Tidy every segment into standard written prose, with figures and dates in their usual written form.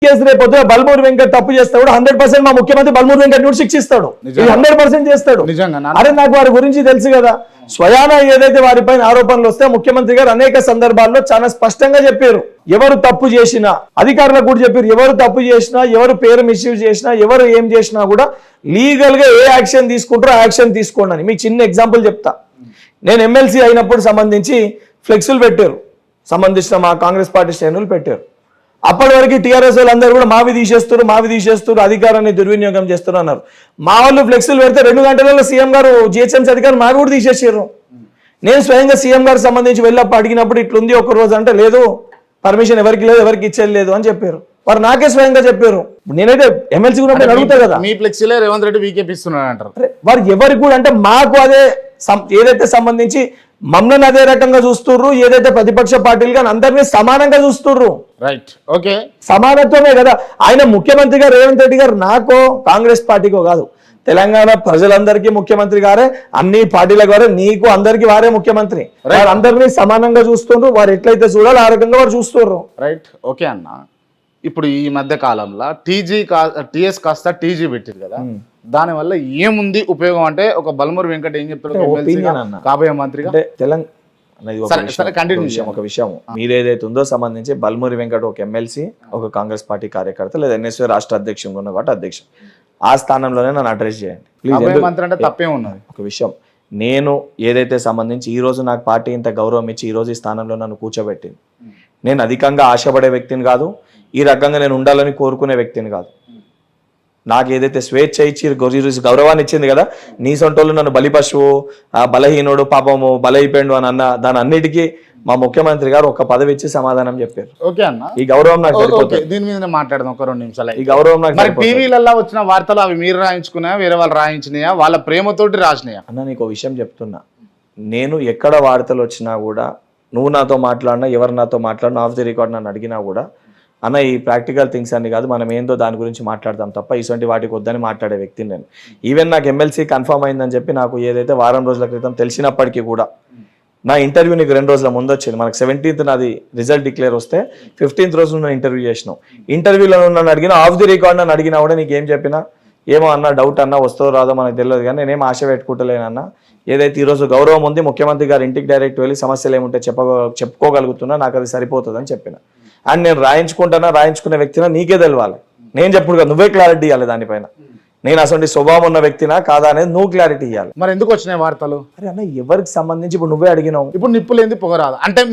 Case రేపు బల్మూరి వెంకట్ తప్పు చేస్తాడు 100% మా ముఖ్యమంత్రి బల్మూరి వెంకట్ ను శిక్షిస్తాడు, 100% చేస్తాడు. అరే నాకు వారి గురించి తెలుసు కదా. స్వయాన ఏదైతే వారిపైన ఆరోపణలు వస్తే ముఖ్యమంత్రి గారు అనేక సందర్భాల్లో చాలా స్పష్టంగా చెప్పారు, ఎవరు తప్పు చేసినా అధికారులకు కూడా చెప్పారు, ఎవరు తప్పు చేసినా, ఎవరు పేరు మిస్యూజ్ చేసినా, ఎవరు ఏం చేసినా కూడా లీగల్ గా ఏ యాక్షన్ తీసుకుంటారో యాక్షన్ తీసుకోండి అని. మీకు చిన్న ఎగ్జాంపుల్ చెప్తా. నేను ఎమ్మెల్సీ అయినప్పుడు సంబంధించి ఫ్లెక్సులు పెట్టారు, సంబంధించిన మా కాంగ్రెస్ పార్టీ శ్రేణులు పెట్టారు. అప్పటి వరకు టీఆర్ఎస్ వాళ్ళందరూ కూడా మావి తీసేస్తారు, అధికారాన్ని దుర్వినియోగం చేస్తారు అన్నారు. మా వాళ్ళు ఫ్లెక్సీలు పెడితే 2 గంటలలో సీఎం గారు జిహెచ్ఎంసీ అధికారులు మావి కూడా తీసేసారు. నేను స్వయంగా సీఎం గారికి సంబంధించి వెళ్ళి అడిగినప్పుడు ఇట్లుంది ఒక రోజు అంటే, లేదు పర్మిషన్ ఎవరికి లేదు, ఎవరికి ఇచ్చేది లేదు అని చెప్పారు. వారు నాకే స్వయంగా చెప్పారు. నేనైతే ఎమ్మెల్సీ కూడా అడుగుతా కదా, మీ ఫ్లెక్సీలే రేవంత్ రెడ్డి వీకేపిస్తున్నాడు అంటారు. వారు ఎవరికి కూడా అంటే మాకు అదే ఏదైతే సంబంధించి మమ్మల్ని అదే రకంగా చూస్తుర్రు, ఏదైతే ప్రతిపక్ష పార్టీలు కానీ అందరినీ సమానంగా చూస్తుర్రు. రైట్, ఓకే, సమానత్వమే కదా. ఆయన ముఖ్యమంత్రి గారు రేవంత్ రెడ్డి గారు నాకో కాంగ్రెస్ పార్టీకో కాదు, తెలంగాణ ప్రజలందరికీ ముఖ్యమంత్రి గారే, అన్ని పార్టీల గారే, నీకు అందరికి వారే ముఖ్యమంత్రి. వారు అందరినీ సమానంగా చూస్తుండ్రు, వారు ఎట్లయితే చూడాలి ఆ రకంగా వారు చూస్తుర్రు. రైట్, ఓకే అన్న. ఇప్పుడు ఈ మధ్య కాలంలో టీఎస్ కాస్త టీజీ పెట్టింది కదా, దానివల్ల ఏముంది ఉపయోగం అంటే, ఒక బల్మూరి వెంకట్ ఏం చెప్తారు కాబోయే మంత్రిగా ఒక విషయం మీరేదైతే ఉందో సంబంధించి బల్మూరి వెంకట్ ఒక ఎమ్మెల్సీ, ఒక కాంగ్రెస్ పార్టీ కార్యకర్త లేదా ఎన్ఎస్ఏ రాష్ట్ర అధ్యక్షుడు ఉన్న కాబట్టి అధ్యక్షుడు, ఆ స్థానంలోనే నన్ను అడ్రస్ చేయండి ప్లీజ్. మంత్రి అంటే తప్పే ఉన్నది. ఒక విషయం, నేను ఏదైతే సంబంధించి ఈ రోజు నాకు పార్టీ ఇంత గౌరవం ఇచ్చి ఈ రోజు ఈ స్థానంలో నన్ను కూర్చోబెట్టింది, నేను అధికంగా ఆశపడే వ్యక్తిని కాదు, ఈ రకంగా నేను ఉండాలని కోరుకునే వ్యక్తిని కాదు. నాకు ఏదైతే స్వేచ్ఛ ఇచ్చి గౌరవాన్ని ఇచ్చింది కదా, నీ సొంటోళ్ళు నన్ను బలిపశువు, బలహీనుడు, పాపము బలైపోయిండు అని అన్న, దాని అన్నిటికీ మా ముఖ్యమంత్రి గారు ఒక పదవి ఇచ్చి సమాధానం చెప్పారు. ఓకే అన్న, ఈ గౌరవం నాకు దీని మీద మాట్లాడదాం ఒక 2 నిమిషాలు. ఈ గౌరవం నాకు టీవీలలో వచ్చిన వార్తలు అవి మీరు రాయించుకున్నా, వేరే వాళ్ళు రాయించినాయా, వాళ్ళ ప్రేమతోటి రాసినాయా? అన్న నీకు ఒక విషయం చెప్తున్నా, నేను ఎక్కడ వార్తలు వచ్చినా కూడా, నువ్వు నాతో మాట్లాడినా, ఎవరు నాతో మాట్లాడినా, ఆఫ్ ది రికార్డ్ నన్ను అడిగినా కూడా, అన్న ఈ ప్రాక్టికల్ థింగ్స్ అన్ని కాదు, మనం ఏందో దాని గురించి మాట్లాడతాం తప్ప ఇటువంటి వాటికి వద్దని మాట్లాడే వ్యక్తిని నేను. ఈవెన్ నాకు ఎమ్మెల్సీ కన్ఫర్మ్ అయిందని చెప్పి నాకు ఏదైతే వారం రోజుల క్రితం తెలిసినప్పటికీ కూడా, నా ఇంటర్వ్యూ నీకు 2 రోజుల ముందు వచ్చింది. మనకు 17th నాది రిజల్ట్ డిక్లేర్ వస్తే 15th రోజు నన్ను ఇంటర్వ్యూ చేసినావు. ఇంటర్వ్యూలో నన్ను అడిగినా, ఆఫ్ ది రికార్డ్ నన్ను అడిగినా కూడా నీకేం చెప్పినా, ఏమో అన్న డౌట్ అన్న, వస్తుందో రాదో మనకు తెలియదు కానీ నేనేం ఆశ పెట్టుకుంటలేనన్నా. ఏదైతే ఈరోజు గౌరవం ఉంది, ముఖ్యమంత్రి గారు ఇంటికి డైరెక్ట్ వెళ్ళి సమస్యలు ఏముంటే చెప్పుకోగలుగుతున్నా, నాకు అది సరిపోతుందని చెప్పిన. అండ్ నేను రాయించుకునే వ్యక్తినా నీకే తెలవాలి, నేను చెప్పుడు కదా, నువ్వే క్లారిటీ ఇవ్వాలి దానిపైన. నేను అసలు స్వభావం ఉన్న వ్యక్తినా కాదా అనేది నువ్వు క్లారిటీ ఇవ్వాలి. మరి ఎందుకు వచ్చినాయి వార్తలు? అరే అన్న ఎవరికి సంబంధించి ఇప్పుడు నువ్వే అడిగినావు. ఇప్పుడు నిప్పులేంది పొగరాదు అంటే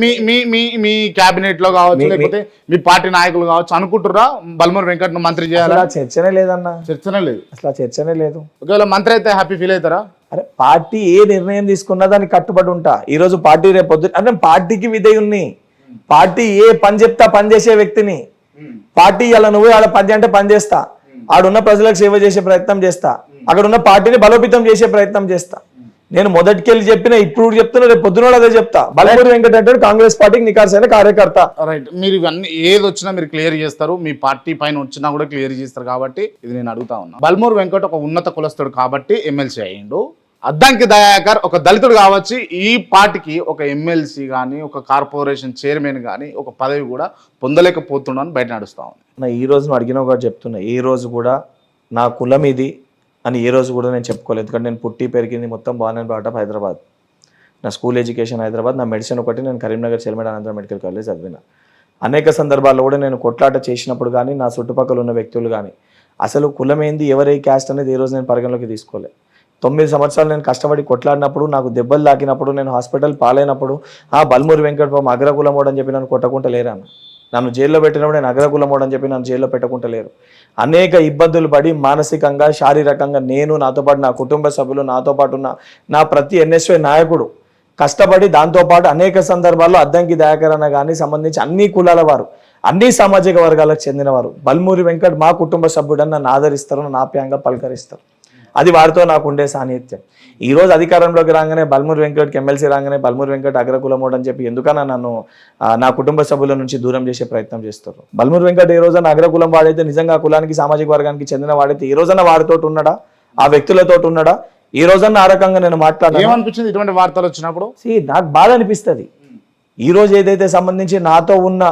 మీ కేబినెట్ లో కావచ్చు, లేకపోతే మీ పార్టీ నాయకులు కావచ్చు అనుకుంటురా బల్మూరి వెంకట్ మంత్రి చేయాలి? చర్చనే లేదన్న, చర్చనే లేదు, అసలు చర్చనే లేదు. ఒకవేళ మంత్రి అయితే హ్యాపీ ఫీల్ అవుతారా? అరే పార్టీ ఏ నిర్ణయం తీసుకున్నా దానికి కట్టుబడి ఉంటా. ఈ రోజు పార్టీ రేపు పొద్దు అంటే పార్టీకి విధేయుణ్ణి, పార్టీ ఏ పని చెప్తా పని చేసే వ్యక్తిని. పార్టీ ఇలా నువ్వు ఆడ పని అంటే పని చేస్తా, ఆడున్న ప్రజలకు సేవ చేసే ప్రయత్నం చేస్తా, అక్కడ ఉన్న పార్టీని బలోపేతం చేసే ప్రయత్నం చేస్తా. నేను మొదటికెళ్ళి చెప్పిన, ఇప్పుడు చెప్తున్నా, రేపు పొద్దున అదే చెప్తా. బల్మూరి వెంకట్ అంటే కాంగ్రెస్ పార్టీకి నికార్సైన కార్యకర్త. రైట్, మీరు ఇవన్నీ ఏది వచ్చినా మీరు క్లియర్ చేస్తారు, మీ పార్టీ పైన వచ్చినా కూడా క్లియర్ చేస్తారు కాబట్టి ఇది నేను అడుగుతా ఉన్నా. బల్మూరి వెంకట్ ఒక ఉన్నత కులస్తుడు కాబట్టి ఎమ్మెల్సీ అయ్యిండు. అద్దంకి దయాకర్ ఒక దళితుడు కావచ్చు, ఈ పార్టీకి ఒక ఎమ్మెల్సీ కానీ, ఒక కార్పొరేషన్ చైర్మన్ కానీ ఒక పదవి కూడా పొందలేకపోతున్నాను బయట నడుస్తా ఉంది. ఈ రోజు నువ్వు అడిగిన ఒకటి చెప్తున్నా, ఏ రోజు కూడా నా కులం ఇది అని ఏ రోజు కూడా నేను చెప్పుకోలేదు. ఎందుకంటే నేను పుట్టి పెరిగింది మొత్తం బాన్ బాట హైదరాబాద్, నా స్కూల్ ఎడ్యుకేషన్ హైదరాబాద్, నా మెడిసిన్ ఒకటి నేను కరీంనగర్ చెల్మెడ అనంతరం మెడికల్ కాలేజ్ చదివిన. అనేక సందర్భాల్లో కూడా నేను కొట్లాట చేసినప్పుడు కానీ, నా చుట్టుపక్కల ఉన్న వ్యక్తులు కానీ అసలు కులం ఏంది, ఎవరి క్యాస్ట్ అనేది ఏ రోజు నేను పరిగణలోకి తీసుకోలే. 9 సంవత్సరాలు నేను కష్టపడి కొట్లాడినప్పుడు, నాకు దెబ్బలు తాకినప్పుడు, నేను హాస్పిటల్ పాలైనప్పుడు, బల్మూరి వెంకట్ అగ్రకులమోడు అని చెప్పి నన్ను కొట్టకుండా లేరాను. నన్ను జైల్లో పెట్టినప్పుడు నేను అగ్రకులమోడు అని చెప్పి నన్ను జైల్లో పెట్టకుండా లేరు. అనేక ఇబ్బందులు పడి మానసికంగా, శారీరకంగా నేను, నాతో పాటు నా కుటుంబ సభ్యులు, నాతో పాటు ఉన్న నా ప్రతి ఎన్ఎస్వై నాయకుడు కష్టపడి, దాంతోపాటు అనేక సందర్భాల్లో అద్దంకి దయాకర్ అన్న కానీ సంబంధించి అన్ని కులాల వారు, అన్ని సామాజిక వర్గాలకు చెందినవారు బల్మూరి వెంకట్ మా కుటుంబ సభ్యుడని నన్ను ఆదరిస్తారు, నన్ను ఆప్యాయంగా పలకరిస్తారు. అది వారితో నాకు ఉండే సాన్నిధ్యం. ఈ రోజు అధికారంలోకి రాగానే బల్మూరి వెంకట్కి ఎమ్మెల్సీ రాగానే బల్మూరి వెంకట్ అగ్రకులమోడు అని చెప్పి ఎందుకన్నా నన్ను నా కుటుంబ సభ్యుల నుంచి దూరం చేసే ప్రయత్నం చేస్తారు. బల్మూరి వెంకట్ ఏ రోజన్నా అగ్రకులం వాడైతే, నిజంగా కులానికి సామాజిక వర్గానికి చెందిన వాడైతే ఏ రోజన్నా వారితో ఉన్నాడా, ఆ వ్యక్తులతో ఉన్నాడా? ఈ రోజన్నా ఆ రకంగా నేను మాట్లాడాను. ఏమనిపించింది ఇటువంటి వార్తలు వచ్చినప్పుడు? నాకు బాధ అనిపిస్తుంది. ఈ రోజు ఏదైతే సంబంధించి నాతో ఉన్న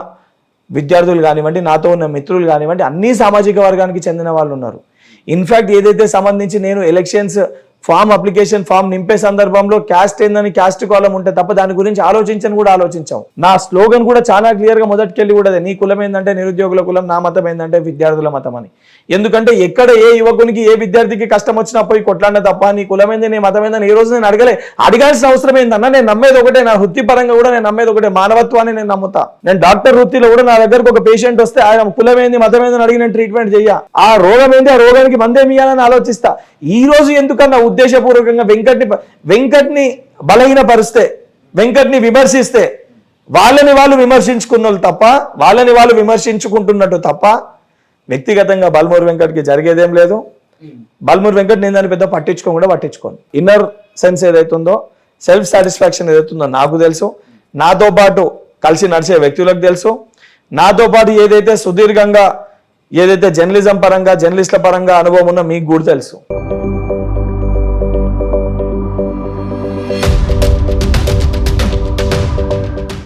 విద్యార్థులు కానివ్వండి, నాతో ఉన్న మిత్రులు కానివ్వండి, అన్ని సామాజిక వర్గానికి చెందిన వాళ్ళు ఉన్నారు. ఇన్ఫ్యాక్ట్ ఏదైతే సంబంధించి నేను ఎలక్షన్స్ అప్లికేషన్ ఫామ్ నింపే సందర్భంలో క్యాస్ట్ ఏందని క్యాస్ట్ కాలం ఉంటే తప్ప దాని గురించి ఆలోచించాం. నా స్లోగన్ కూడా చాలా క్లియర్ గా మొదటికెళ్ళి కూడా నీ కులం ఏంటంటే నిరుద్యోగుల కులం, నా మతం ఏంటంటే విద్యార్థుల మతం అని. ఎందుకంటే ఎక్కడ ఏ యువకునికి ఏ విద్యార్థికి కష్టం వచ్చినా పోయి కొట్లాడిన తప్ప నీ కులం ఏంది నీ మతం ఏందని ఏ రోజు నేను అడగాల్సిన అవసరం ఏందన్నా. నేను నమ్మేది ఒకటే, నా వృత్తిపరంగా కూడా నేను నమ్మేది ఒకటే, మానవత్వాన్ని నేను నమ్ముతా. నేను డాక్టర్ వృత్తిలో కూడా నా దగ్గరకు ఒక పేషెంట్ వస్తే ఆయన కులం ఏంది మతం ఏందని అడిగి నేను ట్రీట్మెంట్ చెయ్య. ఆ రోగం ఏంది, ఆ రోగానికి మందేమియాలని ఆలోచిస్తా. ఈ రోజు ఎందుకన్నా ఉద్దేశపూర్వకంగా వెంకట్ని బలహీనపరిస్తే, వెంకట్ని విమర్శిస్తే వాళ్ళని వాళ్ళు విమర్శించుకున్నోళ్ళు తప్ప, వాళ్ళని వాళ్ళు విమర్శించుకుంటున్నట్టు తప్ప వ్యక్తిగతంగా బల్మూరి వెంకట్కి జరిగేదేం లేదు. బల్మూరి వెంకట్ నేను దాన్ని పెద్ద పట్టించుకోను. ఇన్నర్ సెన్స్ ఏదైతుందో, సెల్ఫ్ సాటిస్ఫాక్షన్ ఏదైతుందో నాకు తెలుసు, నాతో పాటు కలిసి నడిచే వ్యక్తులకు తెలుసు, నాతో పాటు ఏదైతే సుదీర్ఘంగా ఏదైతే జర్నలిజం పరంగా జర్నలిస్టుల పరంగా అనుభవం ఉందో మీకు కూడా తెలుసు.